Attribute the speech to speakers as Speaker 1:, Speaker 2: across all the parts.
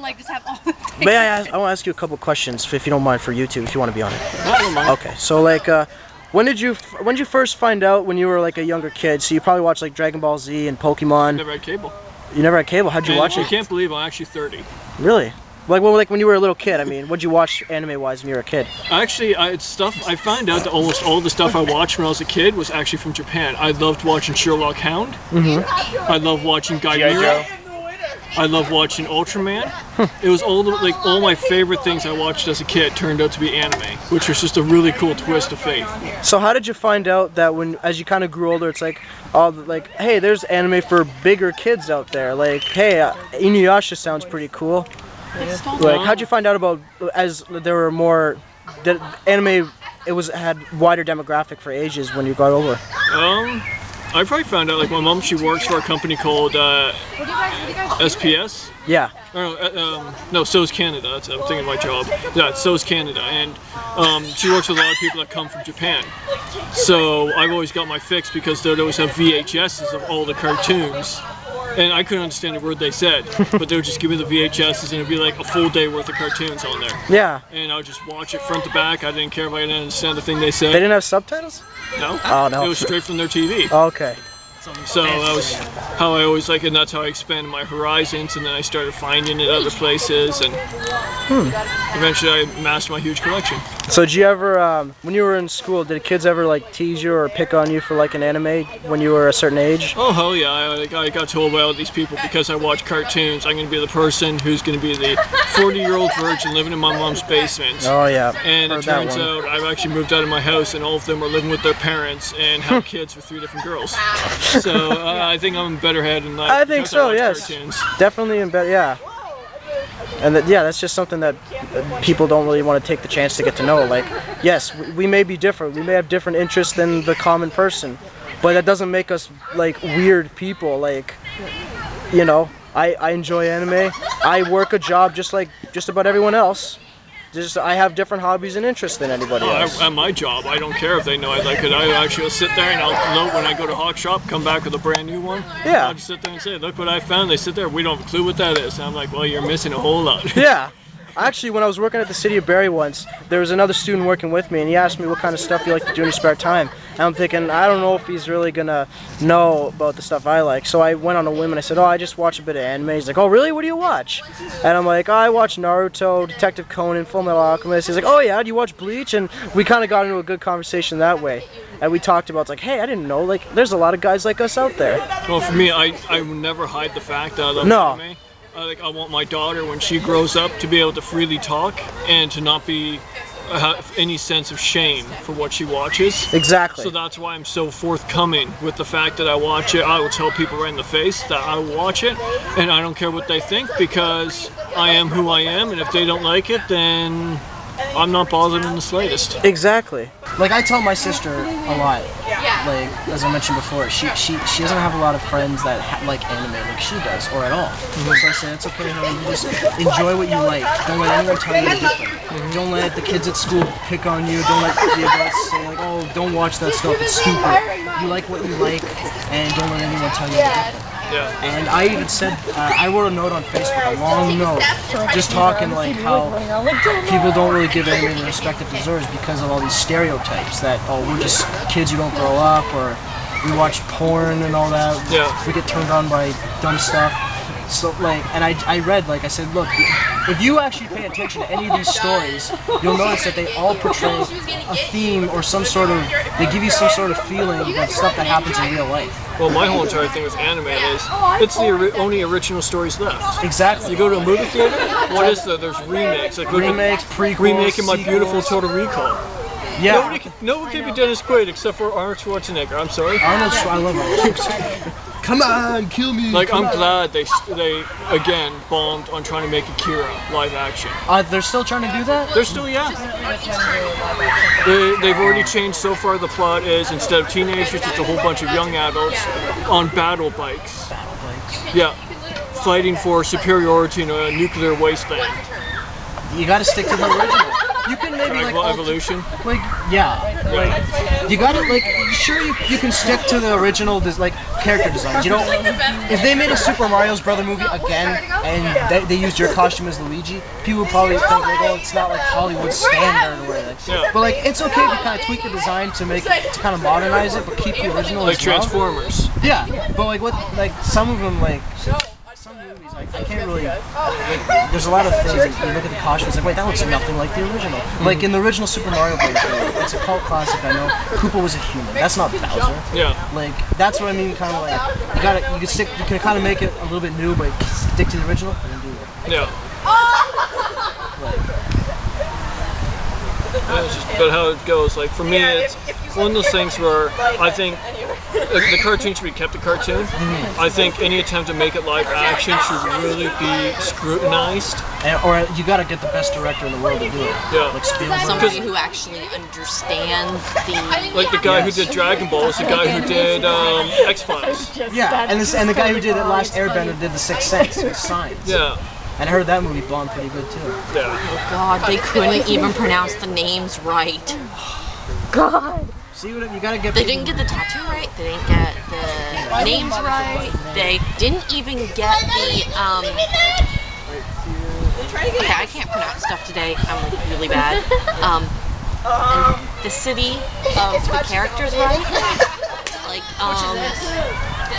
Speaker 1: like just have all the things.
Speaker 2: May I ask? I want to ask you a couple questions, if you don't mind, for YouTube, if you want to be on it.
Speaker 3: I don't mind.
Speaker 2: Okay, so like, when did you first find out when you were like a younger kid? So you probably watched like Dragon Ball Z and Pokemon.
Speaker 3: Never had cable.
Speaker 2: You never had cable? How'd you watch
Speaker 3: You
Speaker 2: it?
Speaker 3: can't believe I'm actually 30.
Speaker 2: Really? Like, well, like when you were a little kid. I mean, what'd you watch anime-wise when you were a kid?
Speaker 3: Actually, it's stuff. I found out that almost all the stuff I watched when I was a kid was actually from Japan. I loved watching Sherlock Hound.
Speaker 2: Mm-hmm.
Speaker 3: I loved watching
Speaker 4: G.I.
Speaker 3: Guy
Speaker 4: Joe.
Speaker 3: I loved watching Ultraman. It was all my favorite things I watched as a kid turned out to be anime, which was just a really cool twist of fate.
Speaker 2: So how did you find out that when, as you kind of grew older, it's like, like, hey, there's anime for bigger kids out there. Like, hey, Inuyasha sounds pretty cool. Like, how'd you find out about, as there were more, that anime, had wider demographic for ages when you got older?
Speaker 3: I probably found out, like, my mom, she works for a company called SPS.
Speaker 2: Yeah.
Speaker 3: No, So's Canada. I'm thinking of my job. Yeah, So's Canada, and she works with a lot of people that come from Japan. So I've always got my fix because they'd always have VHSs of all the cartoons. And I couldn't understand a word they said, but they would just give me the VHSs and it'd be like a full day worth of cartoons on there.
Speaker 2: Yeah.
Speaker 3: And I would just watch it front to back. I didn't care if I didn't understand the thing they said.
Speaker 2: They didn't have subtitles?
Speaker 3: No.
Speaker 2: Oh, no.
Speaker 3: It was straight from their TV.
Speaker 2: Okay.
Speaker 3: So that was how I always and that's how I expanded my horizons, and then I started finding it other places, and eventually I amassed my huge collection.
Speaker 2: So did you ever, when you were in school, did kids ever like tease you or pick on you for like an anime when you were a certain age?
Speaker 3: Oh hell yeah, I got told by all these people because I watch cartoons, I'm going to be the person who's going to be the 40-year-old virgin living in my mom's basement.
Speaker 2: Oh yeah.
Speaker 3: And it turns out I've actually moved out of my house and all of them are living with their parents and have kids with 3 different girls. So I think I'm in better head in life.
Speaker 2: I think so, yes.
Speaker 3: Cartoons.
Speaker 2: Definitely in better, yeah. And yeah, that's just something that people don't really want to take the chance to get to know. Like, yes, we may be different. We may have different interests than the common person, but that doesn't make us like weird people. Like, you know, I enjoy anime. I work a job just like just about everyone else. Just I have different hobbies and interests than anybody else.
Speaker 3: At my job, I don't care if they know I like it. I actually will sit there and I'll note when I go to Hawk Shop, come back with a brand new one.
Speaker 2: Yeah.
Speaker 3: I'll just sit there and say, look what I found. They sit there, we don't have a clue what that is. And I'm like, well, you're missing a whole lot.
Speaker 2: Yeah. Actually, when I was working at the City of Barrie once, there was another student working with me, and he asked me what kind of stuff you like to do in your spare time. And I'm thinking, I don't know if he's really gonna know about the stuff I like. So I went on a whim and I said, oh, I just watch a bit of anime. He's like, oh, really? What do you watch? And I'm like, oh, I watch Naruto, Detective Conan, Full Metal Alchemist. He's like, oh yeah, do you watch Bleach? And we kind of got into a good conversation that way. And we talked about, it's like, hey, I didn't know, like, there's a lot of guys like us out there.
Speaker 3: Well, for me, I will never hide the fact that I love anime. I want my daughter, when she grows up, to be able to freely talk and to not be have any sense of shame for what she watches.
Speaker 2: Exactly.
Speaker 3: So that's why I'm so forthcoming with the fact that I watch it. I will tell people right in the face that I watch it, and I don't care what they think because I am who I am, and if they don't like it, then I'm not bothered in the slightest.
Speaker 2: Exactly. Like, I tell my sister a lot, like, as I mentioned before, she doesn't have a lot of friends that like anime like she does, or at all. So I say, it's okay, honey, you just enjoy what you like. Don't let anyone tell you different. Don't let the kids at school pick on you. Don't let the adults say, like, oh, don't watch that stuff, it's stupid. You like what you like, and don't let anyone tell you different.
Speaker 3: Yeah.
Speaker 2: And I even said, I wrote a note on Facebook, a long note, just talking like how people don't really give anime the respect it deserves because of all these stereotypes that, oh, we're just kids who don't grow up, or we watch porn and all that.
Speaker 3: Yeah.
Speaker 2: We get turned on by dumb stuff. So, like, and I read, like, I said, look, if you actually pay attention to any of these stories, you'll notice that they all portray a theme or some sort of, they give you some sort of feeling of stuff that happens in real life.
Speaker 3: Well, my whole entire thing with anime is, it's the only original stories left.
Speaker 2: Exactly.
Speaker 3: You go to a movie theater, what is there? There's remakes. Like,
Speaker 2: Remakes, prequels,
Speaker 3: remaking My
Speaker 2: sequels.
Speaker 3: Beautiful Total Recall.
Speaker 2: Yeah.
Speaker 3: No one can be Dennis Quaid except for Arnold Schwarzenegger. I'm sorry.
Speaker 2: I love Arnold Schwarzenegger. Come on, kill me.
Speaker 3: Like, I'm glad they again bombed on trying to make Akira live action.
Speaker 2: They're still trying to do that?
Speaker 3: They're still, yeah. They've already changed so far. The plot is instead of teenagers, it's a whole bunch of young adults on battle bikes. Yeah, fighting for superiority in a nuclear wasteland.
Speaker 2: You got to stick to the original. you can maybe
Speaker 3: Dragon Ball Evolution.
Speaker 2: like yeah, like you gotta like sure you can stick to the original like character designs. You know, if they made a Super Mario's Brother movie again and they used your costume as Luigi, people would probably think like, oh, it's not like Hollywood standard or whatever.
Speaker 3: Yeah.
Speaker 2: But like it's okay to kind of tweak the design to kind of modernize it, but keep the original.
Speaker 3: Like
Speaker 2: as well.
Speaker 3: Transformers.
Speaker 2: Yeah, but like like some of them some movies I can't really there's a lot of things that you look at the costumes like wait that looks nothing like the original. Like in the original Super Mario Bros. It's a cult classic, I know. Koopa was a human. That's not Bowser.
Speaker 3: Yeah.
Speaker 2: Like that's what I mean, kind of like you can kind of make it a little bit new, but stick to the original and then do it.
Speaker 3: Yeah.
Speaker 2: Like,
Speaker 3: It's just about how it goes. Like for me, it's one of those things where I think the cartoon should be kept a cartoon. I think any attempt to make it live action should really be scrutinized.
Speaker 2: or you gotta get the best director in the world to do it.
Speaker 3: Yeah.
Speaker 2: Like Spielberg.
Speaker 1: Somebody who actually understands
Speaker 3: Like the guy who did Dragon Ball is the guy who did X-Files.
Speaker 2: Yeah, and the guy who did The Last Airbender did The Sixth Sense with Science.
Speaker 3: Yeah.
Speaker 2: And I heard that movie bombed pretty good too.
Speaker 3: Yeah.
Speaker 1: Oh God, they couldn't even pronounce the names right. God.
Speaker 2: See what you gotta get.
Speaker 1: They didn't get the tattoo right. They didn't get the names right. They didn't even get the Okay, I can't pronounce stuff today. I'm like really bad. And the city of the characters right.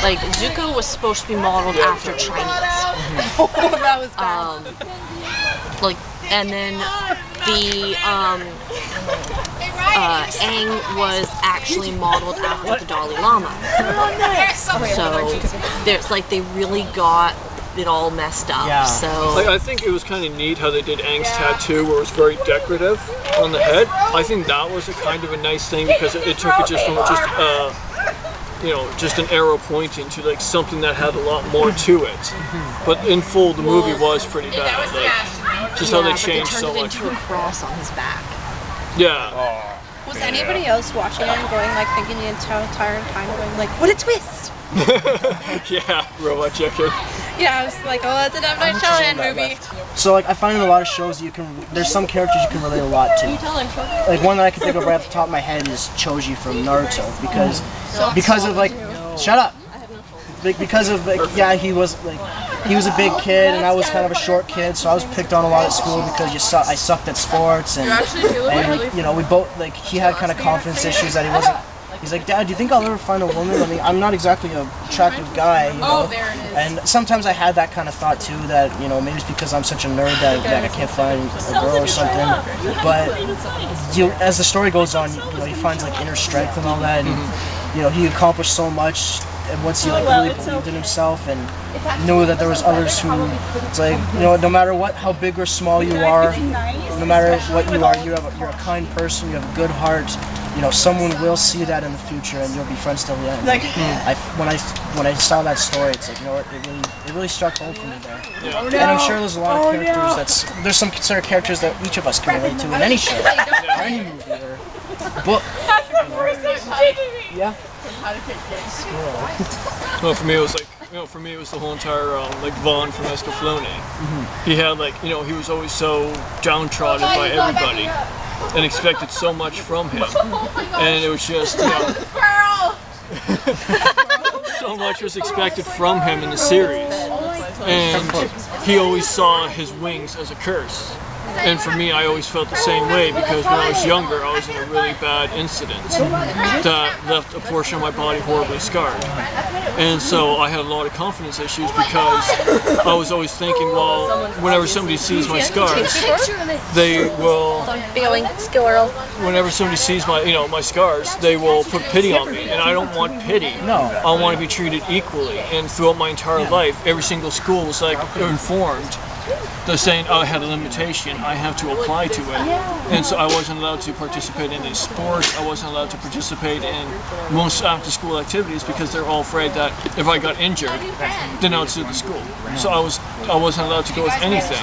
Speaker 1: Like Zuko was supposed to be modeled after Chinese.
Speaker 4: That was bad.
Speaker 1: Like, and then the Aang was actually modeled after the Dalai Lama. So there's like they really got it all messed up.
Speaker 2: Yeah.
Speaker 1: So
Speaker 3: Like I think it was kind of neat how they did Aang's tattoo, where it was very decorative on the head. I think that was a kind of a nice thing because it took it just from just an arrow pointing to like something that had a lot more to it. But in full, the movie was pretty bad. Like just how they changed so
Speaker 1: turned it
Speaker 3: much.
Speaker 1: into a cross on his back.
Speaker 3: Yeah.
Speaker 4: Was anybody else watching it and going like thinking the entire time going like, what a twist?
Speaker 3: Yeah, Robot Chicken.
Speaker 4: Yeah, I was like, oh, that's an M. Night Shyamalan movie.
Speaker 2: So like I find in a lot of shows there's some characters you can relate a lot to. Like one that I can think of right off the top of my head is Choji from Naruto because of like shut up. Like because of like yeah he was a big kid and I was kind of a short kid, so I was picked on a lot at school because I sucked at sports and you know we both like he had kind of confidence issues that he wasn't. He's like, Dad, do you think I'll ever find a woman? I mean, I'm not exactly an attractive guy, you know. And sometimes I had that kind of thought too, that you know maybe it's because I'm such a nerd that I can't find a girl or something. But as the story goes on, you know, he finds like inner strength and all that, and you know he accomplished so much. And once he like really believed in himself and knew that there was others who, it's like you know no matter how big or small you are, no matter what you are, you're a kind person, you have a good heart. You know, someone will see that in the future, and you'll be friends till the end. When I saw that story, it's like you know what, it really struck home for me there.
Speaker 3: Yeah.
Speaker 2: And I'm sure there's a lot of characters there's some certain characters that each of us can relate to in any show, or any movie, or book. Yeah.
Speaker 3: Well, for me it was like the whole entire like Vaughn from Escaflowne. He had like he was always so downtrodden by everybody and expected so much from him, and it was just so much was expected from him in the series, and he always saw his wings as a curse. And for me, I always felt the same way because when I was younger, I was in a really bad incident that left a portion of my body horribly scarred. And so I had a lot of confidence issues because I was always thinking, well, whenever somebody sees my scars, they will. Whenever somebody sees my scars, they will put pity on me, and I don't want pity.
Speaker 2: No.
Speaker 3: I want to be treated equally. And throughout my entire life, every single school was like informed. They're saying, oh, I had a limitation, I have to apply to it. And so I wasn't allowed to participate in any sports, I wasn't allowed to participate in most after-school activities because they're all afraid that if I got injured, then I would sue the school. So I wasn't allowed to go with anything.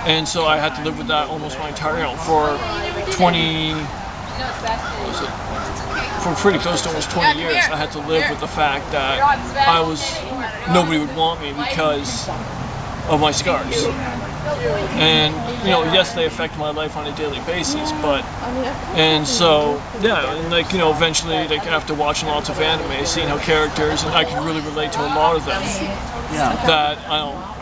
Speaker 3: And so I had to live with that almost my entire, for pretty close to almost 20 years, I had to live with the fact that nobody would want me because of my scars. And yes, they affect my life on a daily basis, and so yeah, and like eventually, like after watching lots of anime, seeing how characters, and I can really relate to a lot of them.
Speaker 2: Yeah.
Speaker 3: That I don't.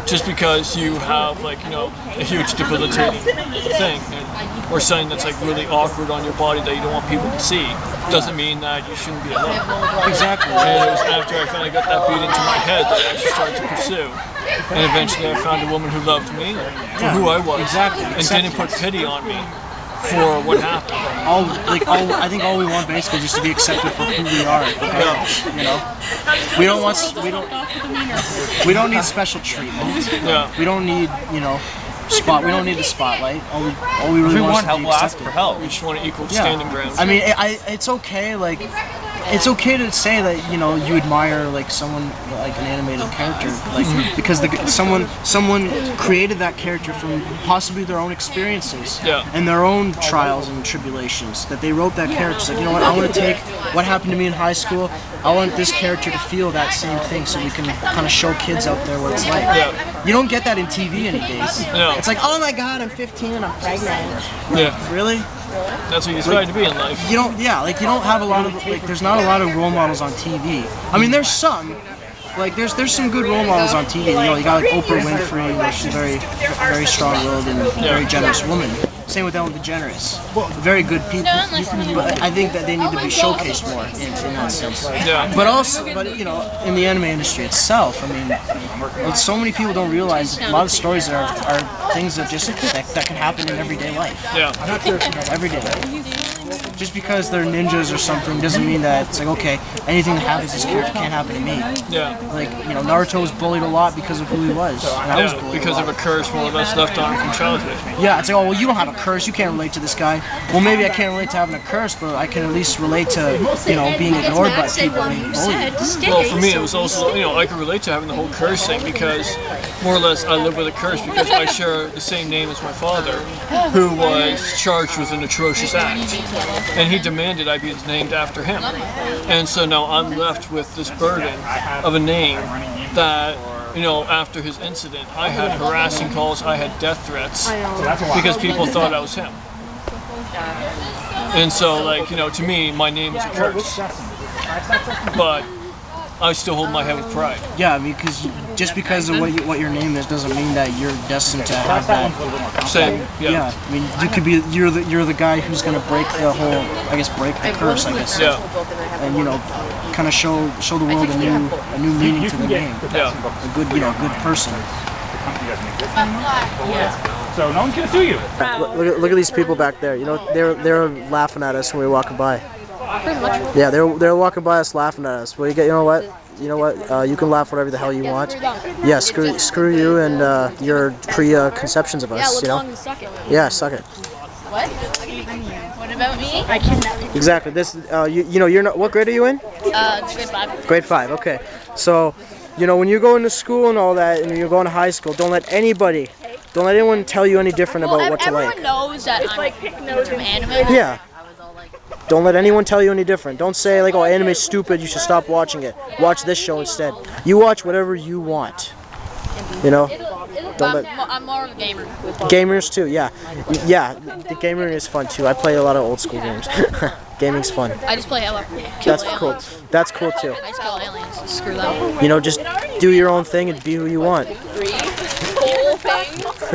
Speaker 3: Just because you have like a huge debilitating thing or something that's like really awkward on your body that you don't want people to see doesn't mean that you shouldn't be alone.
Speaker 2: Exactly.
Speaker 3: And it was after I finally got that beat into my head that I actually started to pursue. And eventually I found a woman who loved me for who I was.
Speaker 2: Exactly.
Speaker 3: And didn't put pity on me for what happened.
Speaker 2: I think all we want basically is just to be accepted for who we are. We don't need special treatment.
Speaker 3: Yeah.
Speaker 2: We don't need we don't need the spotlight. All we really want is to be accepted.
Speaker 3: We just want an equal standing ground.
Speaker 2: I mean, it's okay. Like, it's okay to say that you admire like someone like an animated character, like because someone created that character from possibly their own experiences and their own trials and tribulations. That they wrote that character. So, you know what? I want to take what happened to me in high school. I want this character to feel that same thing, so we can kind of show kids out there what it's like.
Speaker 3: Yeah.
Speaker 2: You don't get that in TV any days.
Speaker 3: No.
Speaker 2: It's like, oh my God, I'm 15 and I'm pregnant.
Speaker 3: Yeah.
Speaker 2: Really?
Speaker 3: That's what you aspire to be in life.
Speaker 2: You don't have a lot of there's not a lot of role models on TV. I mean, there's some. Like there's some good role models on TV. You got like Oprah Winfrey, where she's very strong-willed and very generous woman. Same with Ellen DeGeneres. Very good people. But I think that they need to be showcased more in that sense.
Speaker 3: Yeah.
Speaker 2: But in the anime industry itself, I mean, so many people don't realize a lot of stories are things that that can happen in everyday life.
Speaker 3: Yeah.
Speaker 2: Everyday life. Just because they're ninjas or something doesn't mean that it's like, okay, anything that happens to this character can't happen to me.
Speaker 3: Yeah.
Speaker 2: Like, Naruto was bullied a lot because of who he was. And I was bullied
Speaker 3: because of a curse more or less left on from childhood.
Speaker 2: Yeah, it's like, oh, well, you don't have a curse, you can't relate to this guy. Well, maybe I can't relate to having a curse, but I can at least relate to, being ignored by people and being bullied.
Speaker 3: Well, for me, it was also, I could relate to having the whole curse thing because more or less I live with a curse because I share the same name as my father, who was charged with an atrocious act. And he demanded I be named after him. And so now I'm left with this burden of a name that, after his incident, I had harassing calls, I had death threats because people thought I was him. And so, like, to me, my name is a curse. But I still hold my head with pride.
Speaker 2: Yeah, because just because of what your name is doesn't mean that you're destined to have that.
Speaker 3: Same. Yeah.
Speaker 2: I mean, you could be you're the guy who's gonna break the curse, I guess.
Speaker 3: Yeah.
Speaker 2: And kind of show the world a new meaning to the name.
Speaker 3: Yeah.
Speaker 2: A good good person.
Speaker 5: So no one's gonna sue you.
Speaker 2: Look at these people back there. They're laughing at us when we were walking by. Yeah, they're walking by us laughing at us. Well, you know what? You can laugh whatever the hell you want. Yeah, screw you and your preconceptions of us. Yeah, suck it.
Speaker 6: What? What about me?
Speaker 4: I kidnapped.
Speaker 2: Exactly. This, you're not. What grade are you in?
Speaker 6: Grade 5.
Speaker 2: Grade 5. Okay. So, when you go into school and all that, and you're going to high school, don't let anyone tell you any different about what to like.
Speaker 6: Everyone knows that I'm from anime.
Speaker 2: Yeah. Don't let anyone tell you any different. Don't say like, oh, anime's stupid, you should stop watching it. Watch this show instead. You watch whatever you want.
Speaker 6: I'm more of a gamer.
Speaker 2: Gamers too, yeah. Yeah, the gaming is fun too. I play a lot of old school games. Gaming's fun.
Speaker 6: I just play Halo.
Speaker 2: That's cool. That's cool too.
Speaker 6: I just kill aliens. Screw them.
Speaker 2: Just do your own thing and be who you want.